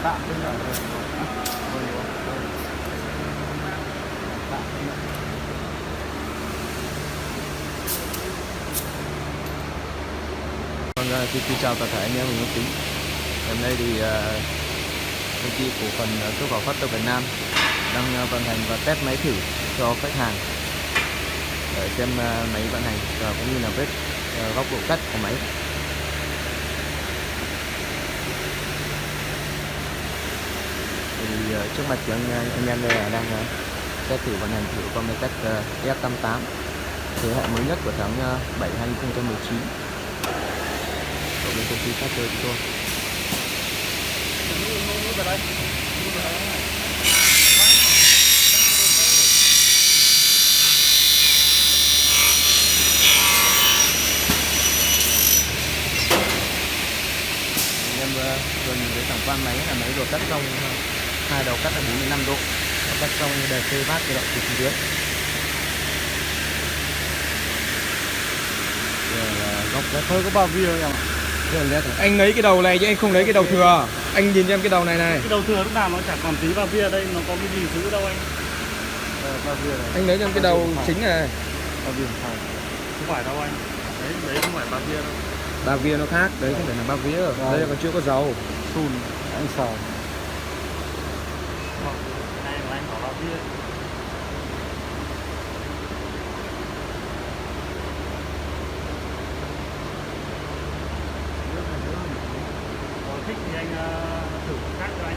tạm bên này rồi. Vâng, xin chào tất cả anh em mình tính. Hôm nay thì công ty cổ phần xuất khẩu phát tốc Việt Nam đang vận hành và test máy thử cho khách hàng để xem máy vận hành và cũng như là vết góc độ cắt của máy. Thì trước mặt của anh em đây là đang test thử vận hành thử con máy cắt F88 thế hệ mới nhất của tháng 7 2019 của bên công ty Factor chúng tôi. Anh em vừa nhìn thấy tổng quan máy là máy vừa cắt xong hai đầu cắt là 45 độ, cắt xong đề khê vát tự động từ phía dưới. Góc rất Hơi có bao bia nhỉ? Anh lấy cái đầu này chứ anh không lấy cái đầu thừa. Anh nhìn cho em cái đầu này này. Cái đầu thừa lúc nào nó chẳng còn tí bao bia đây, nó có cái gì giữ đâu anh? Bao bia này. Anh lấy cho em cái đầu chính này. Bao bia phải. Không phải đâu anh. Đấy không phải bao bia đâu. Bao bia nó khác, đấy không phải là bao bia. Đây còn chưa có dầu. Sùn anh sờ. Này mà anh bỏ bao bia. Thích thì anh thử khác cho anh.